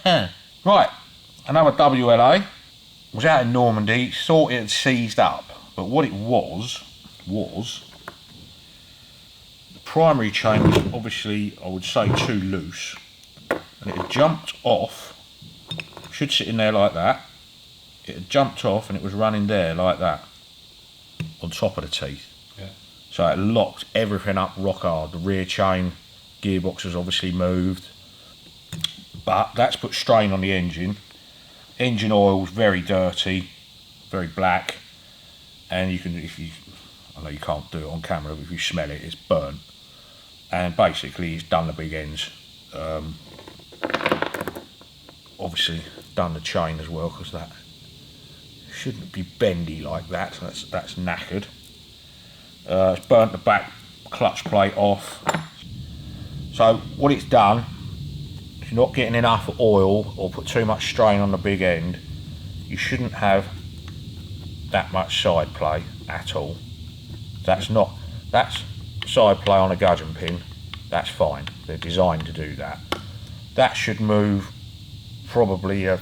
Right, another WLA. Was out in Normandy, thought it had seized up, but what it was the primary chain was obviously, I would say, too loose, and it had jumped off. Should sit in there like that. It had jumped off and it was running there like that, on top of the teeth. Yeah. So it locked everything up rock hard. The rear chain, gearbox was obviously moved, but that's put strain on the engine. Engine oil's very dirty, very black, and you can, I know you can't do it on camera, but if you smell it, it's burnt. And basically, it's done the big ends. Obviously, done the chain as well, because that shouldn't be bendy like that. So that's knackered. It's burnt the back clutch plate off. So what it's done, if you're not getting enough oil or put too much strain on the big end, you shouldn't have that much side play at all. That's side play on a gudgeon pin, that's fine. They're designed to do that. That should move probably a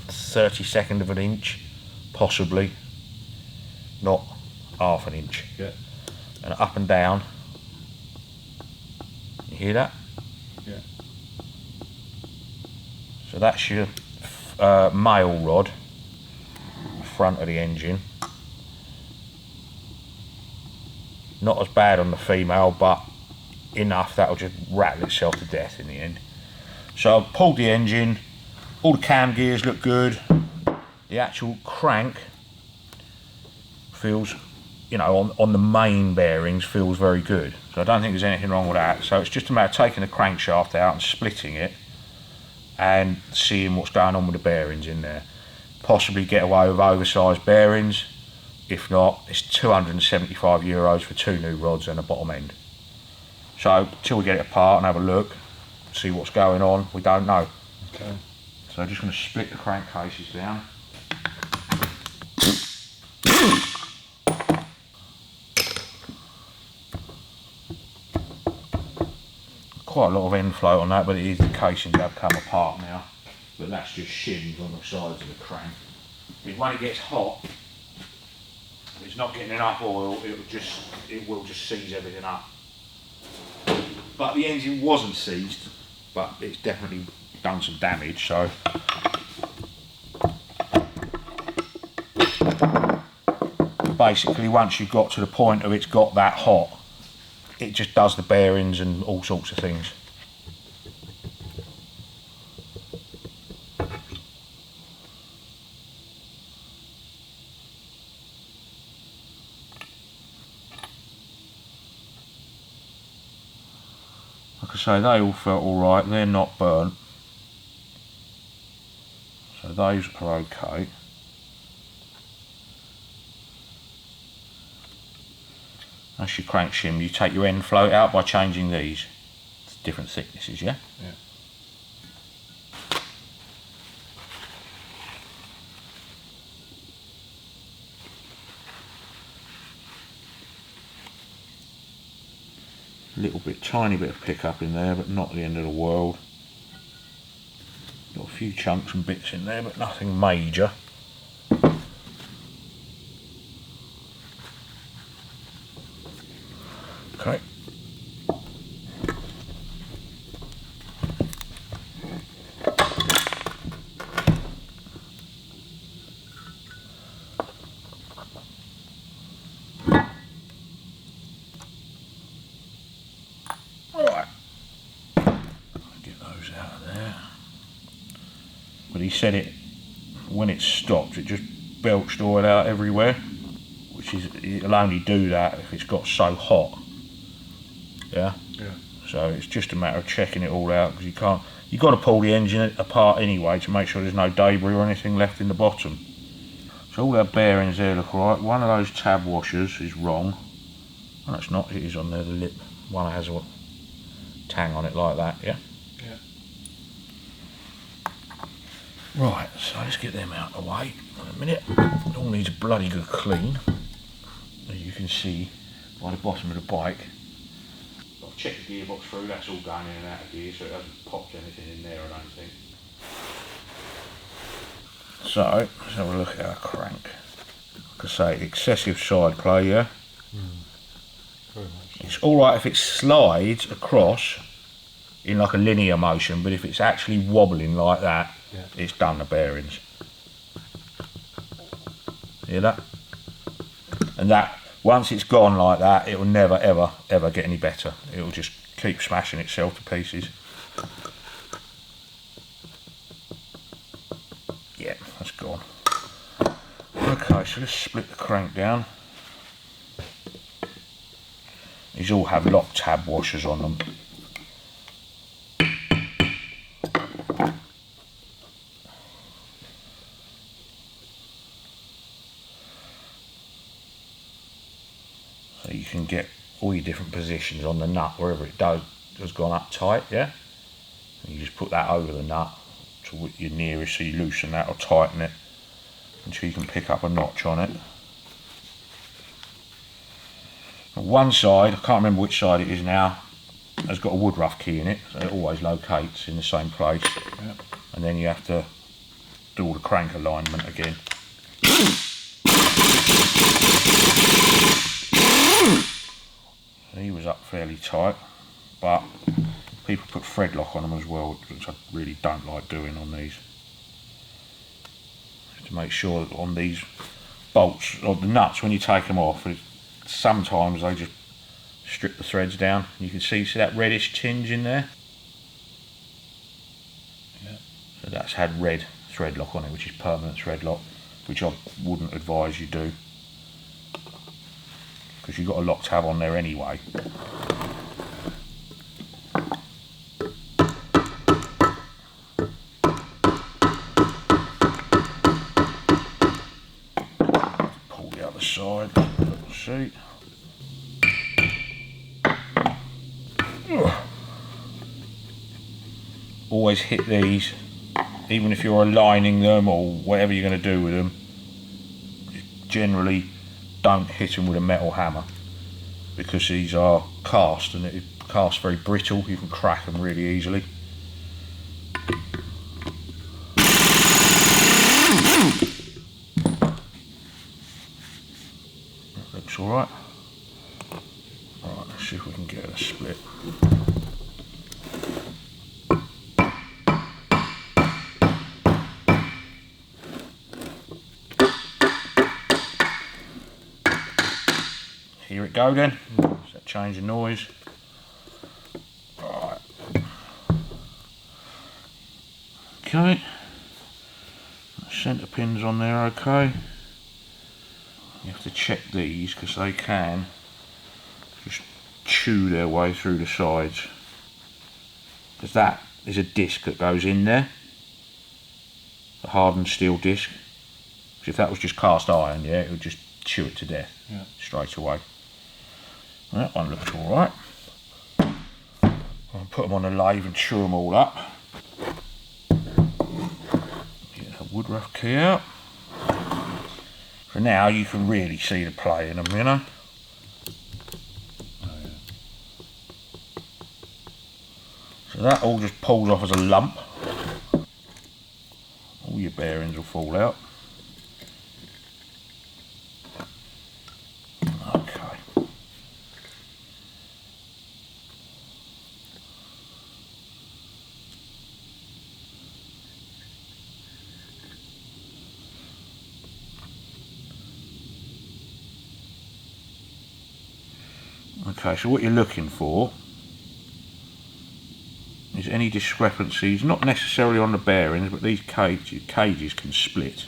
32nd of an inch, possibly, not half an inch. Yeah. And up and down. You hear that? Yeah. So that's your male rod, front of the engine. Not as bad on the female, but enough that'll just rattle itself to death in the end. So I've pulled the engine, all the cam gears look good, the actual crank feels, you know, on the main bearings feels very good. So I don't think there's anything wrong with that. So it's just a matter of taking the crankshaft out and splitting it and seeing what's going on with the bearings in there. Possibly get away with oversized bearings. If not, it's €275 for 2 new rods and a bottom end. So till we get it apart and have a look, see what's going on, we don't know. Okay. So I'm just going to split the crankcases down. Quite a lot of end float on that, but it is the casings have come apart now. But that's just shims on the sides of the crank. When it gets hot, if it's not getting enough oil, it will just seize everything up. But the engine wasn't seized, but it's definitely done some damage, so basically once you've got to the point of it's got that hot, it just does the bearings and all sorts of things. Like I say, they all felt alright, they're not burnt. So those are okay. That's your crank shim. You take your end float out by changing these. It's different thicknesses, yeah? Yeah. Little bit, tiny bit of pickup in there, but not the end of the world. Got a few chunks and bits in there, but nothing major. Okay. Right. Get those out of there. But he said it, when it stopped, it just belched oil out everywhere, which is, it'll only do that if it's got so hot. Yeah. Yeah. So it's just a matter of checking it all out, because you've got to pull the engine apart anyway to make sure there's no debris or anything left in the bottom. So all our bearings there look alright. One of those tab washers is wrong. No, it's not. It is on there. The lip one has a tang on it like that. Yeah. Yeah. Right. So let's get them out of the way in a minute. It all needs a bloody good clean, as you can see by the bottom of the bike. I've checked the gearbox through, that's all going in and out of gear, so it hasn't popped anything in there, I don't think. So let's have a look at our crank. Like I say, excessive side play, yeah. Very much. It's all right if it slides across in like a linear motion, but if it's actually wobbling like that, Yeah. it's done the bearings. Hear that? And that, once it's gone like that, it will never ever ever get any better. It will just keep smashing itself to pieces. Yeah, that's gone. Okay, so let's split the crank down. These all have lock tab washers on them. So you can get all your different positions on the nut wherever it has gone up tight, yeah? And you just put that over the nut to your nearest, so you loosen that or tighten it until you can pick up a notch on it. On one side, I can't remember which side it is now, has got a wood rough key in it, so it always locates in the same place. Yep. And then you have to do all the crank alignment again. He was up fairly tight, but people put thread lock on them as well, which I really don't like doing on these. To make sure that on these bolts, or the nuts, when you take them off, sometimes they just strip the threads down. You can see that reddish tinge in there? Yeah. So that's had red thread lock on it, which is permanent thread lock, which I wouldn't advise you do, because you've got a lock tab on there anyway. Pull the other side, let's see. Always hit these, even if you're aligning them or whatever you're going to do with them. Generally don't hit them with a metal hammer, because these are cast, and it casts very brittle. You can crack them really easily. That looks alright. Alright, let's see if we can get a split. Here it go then. Does that change the noise? Alright. Okay. Centre pins on there, okay. You have to check these because they can just chew their way through the sides. Because that is a disc that goes in there, a hardened steel disc. Because if that was just cast iron, yeah, it would just chew it to death, yeah, straight away. That one looks alright. I'll put them on a lathe and chew them all up. Get a wood rough key out. For now, you can really see the play in them, you know. Oh, yeah. So that all just pulls off as a lump. All your bearings will fall out. Okay. Okay, so what you're looking for is any discrepancies, not necessarily on the bearings, but these cages can split.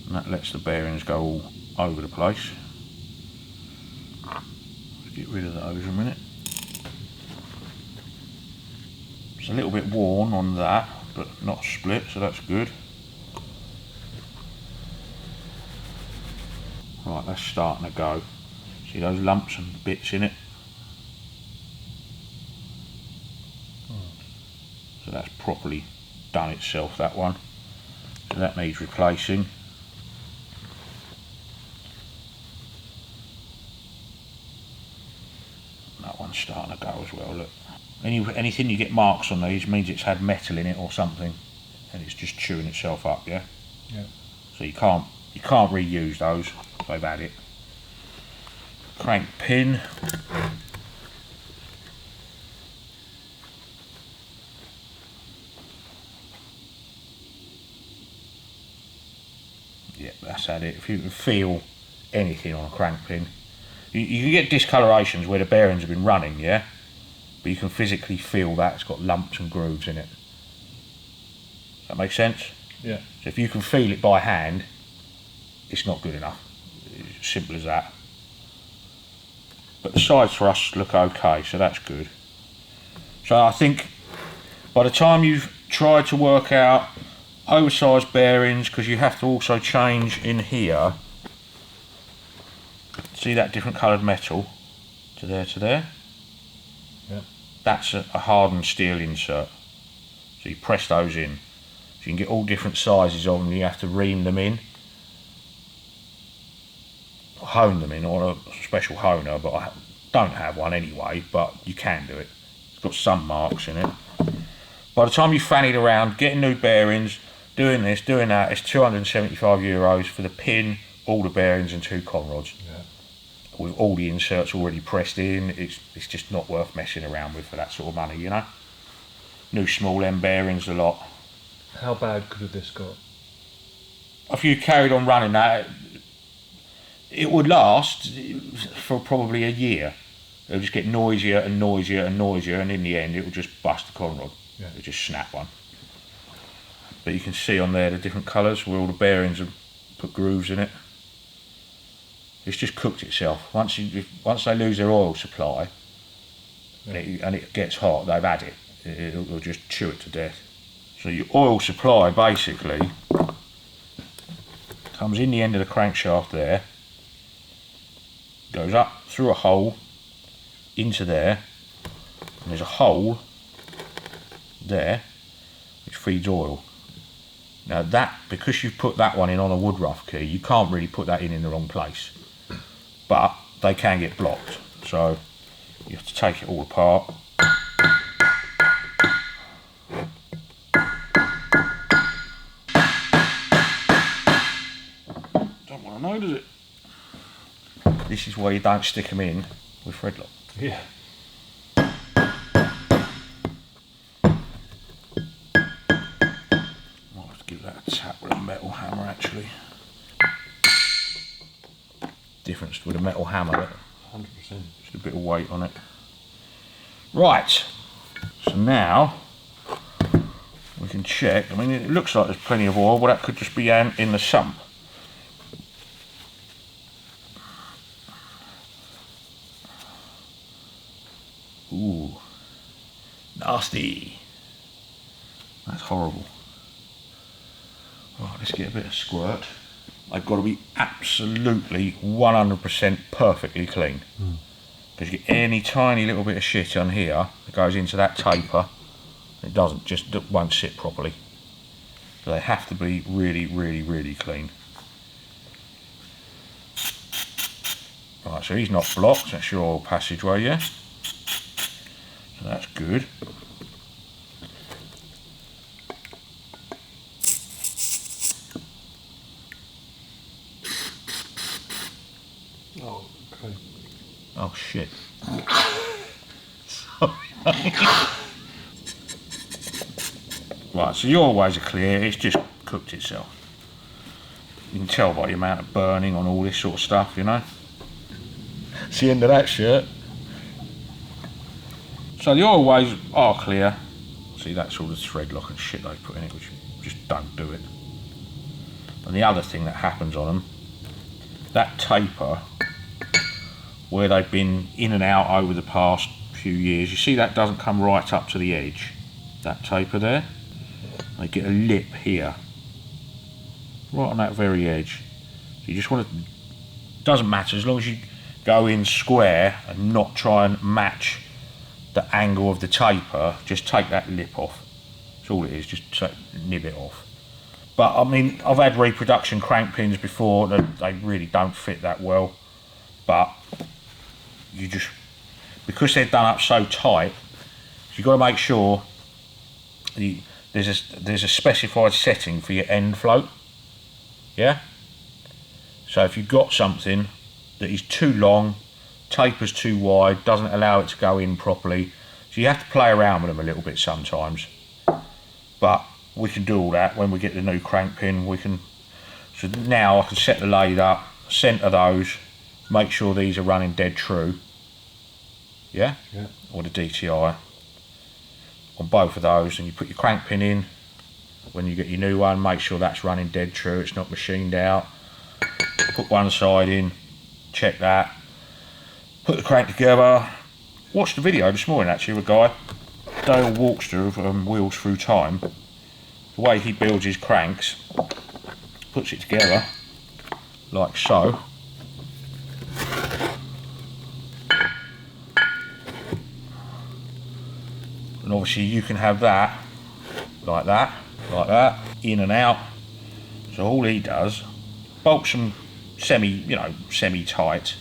And that lets the bearings go all over the place. Get rid of those in a minute. It's a little bit worn on that, but not split, so that's good. Right, that's starting to go. See those lumps and bits in it? So that's properly done itself, that one. So that needs replacing. That one's starting to go as well, look. Anything you get marks on these means it's had metal in it or something, and it's just chewing itself up, yeah? Yeah. So you can't reuse those, they've had it. Crank pin. Yeah, that's had it. If you can feel anything on a crank pin, you can get discolorations where the bearings have been running, yeah? But you can physically feel that it's got lumps and grooves in it. Does that make sense? Yeah. So if you can feel it by hand, it's not good enough. It's as simple as that. But the sides for us look okay, so that's good. So I think by the time you've tried to work out oversized bearings, because you have to also change in here, see that different coloured metal to there to there? Yeah. That's a hardened steel insert. So you press those in. So you can get all different sizes of them, you have to ream them in. Hone them in on a special honer, but I don't have one anyway, but you can do it. It's got some marks in it. By the time you fanny it around, getting new bearings, doing this, doing that, it's €275 for the pin, all the bearings and 2 conrods. Yeah. With all the inserts already pressed in, it's just not worth messing around with for that sort of money, you know? New small end bearings a lot. How bad could have this got? If you carried on running that, it would last for probably a year. It'll just get noisier and noisier and noisier, and in the end it will just bust the conrod. Yeah. It'll just snap one. But you can see on there the different colours where all the bearings have put grooves in it. It's just cooked itself. Once they lose their oil supply, Yeah. and it gets hot, they've had it. It'll just chew it to death. So your oil supply basically comes in the end of the crankshaft there, goes up through a hole into there, and there's a hole there which feeds oil. Now that, because you've put that one in on a wood rough key, you can't really put that in the wrong place, but they can get blocked, so you have to take it all apart. Don't want to know, does it? This is why you don't stick them in with threadlock. Yeah. Might have to give that a tap with a metal hammer actually. Difference with a metal hammer, 100%. just a bit of weight on it. Right, so now we can check. I mean, it looks like there's plenty of oil, but that could just be in the sump. Ooh, nasty. That's horrible. Right, let's get a bit of squirt. They've got to be absolutely 100% perfectly clean. Because you get any tiny little bit of shit on here that goes into that taper, it won't sit properly. So they have to be really, really, really clean. Right, so he's not blocked, that's your oil passageway, yeah? So that's good. Oh, okay. Oh shit. Sorry. Right, so your ways are clear, it's just cooked itself. You can tell by the amount of burning on all this sort of stuff, you know. It's the end of that shirt. So the oil ways are clear. See, that's all the thread lock and shit they put in it, which just don't do it. And the other thing that happens on them, that taper, where they've been in and out over the past few years, you see that doesn't come right up to the edge, that taper there. They get a lip here, right on that very edge. So you just want to, doesn't matter, as long as you go in square and not try and match the angle of the taper, just take that lip off. That's all it is, just nib it off. But I mean, I've had reproduction crank pins before that they really don't fit that well, but you just because they're done up so tight, you've got to make sure there's a specified setting for your end float. Yeah. So if you've got something that is too long, tapers too wide, doesn't allow it to go in properly, so you have to play around with them a little bit sometimes. But we can do all that when we get the new crank pin. So now I can set the lathe up, centre those, make sure these are running dead true. Yeah? Yeah. Or the DTI on both of those, and you put your crank pin in. When you get your new one, make sure that's running dead true, it's not machined out. Put one side in, check that, put the crank together. Watched the video this morning actually of a guy, Dale Walkster of Wheels Through Time. The way he builds his cranks, puts it together like so. And obviously you can have that, like that, in and out. So all he does, bolts them semi-tight,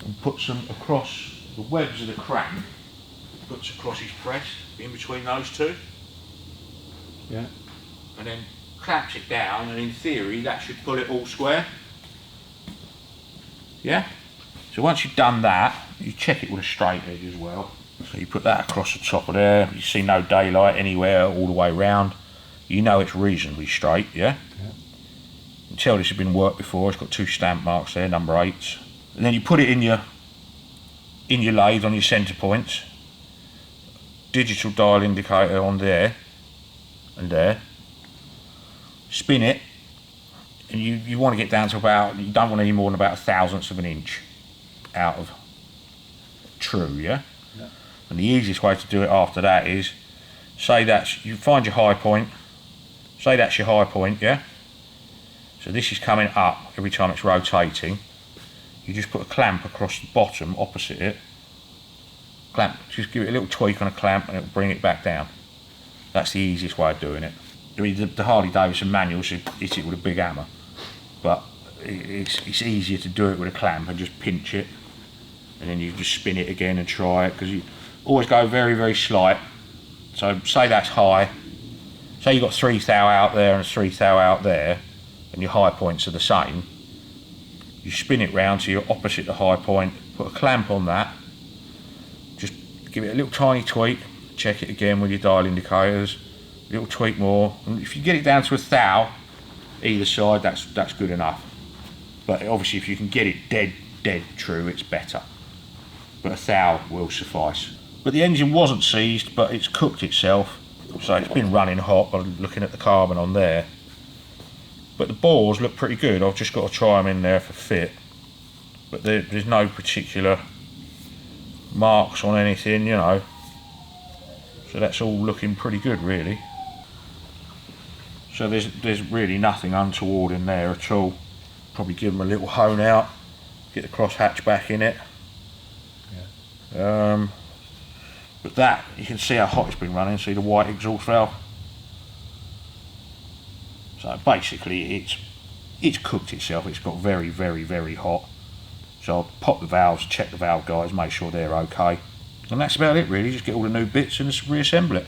and puts them across the webs of the crank, puts across his press, in between those two. Yeah. And then clamps it down, and in theory that should pull it all square. Yeah? So once you've done that, you check it with a straight edge as well. So you put that across the top of there, you see no daylight anywhere all the way round. You know it's reasonably straight, yeah? Yeah. You can tell this has been worked before, it's got 2 stamp marks there, number 8s. And then you put it in your lathe on your centre points. Digital dial indicator on there and there. Spin it, and you want to get down to about, you don't want any more than about 1/1000th of an inch out of true, yeah? Yeah. And the easiest way to do it after that is, you find your high point, say that's your high point, yeah? So this is coming up every time it's rotating. You just put a clamp across the bottom opposite it. Clamp, just give it a little tweak on a clamp and it'll bring it back down. That's the easiest way of doing it. I mean, the Harley Davidson manual should hit it with a big hammer, but it's easier to do it with a clamp and just pinch it, and then you just spin it again and try it, because you always go very, very slight. So say that's high, say you've got 3 thou out there and 3 thou out there, and your high points are the same. You spin it round so you're opposite the high point, put a clamp on that, just give it a little tiny tweak, check it again with your dial indicators, a little tweak more, and if you get it down to 1 thou either side, that's good enough. But obviously if you can get it dead true, it's better, but 1 thou will suffice. But the engine wasn't seized, but it's cooked itself, so it's been running hot by looking at the carbon on there. But the bores look pretty good. I've just got to try them in there for fit, but there's no particular marks on anything, you know, so that's all looking pretty good really. So there's really nothing untoward in there at all. Probably give them a little hone out, get the cross hatch back in it. Yeah. But that, you can see how hot it's been running, see the white exhaust valve. So basically it's cooked itself, it's got very, very, very hot. So I'll pop the valves, check the valve guides, make sure they're okay. And that's about it really, just get all the new bits and just reassemble it.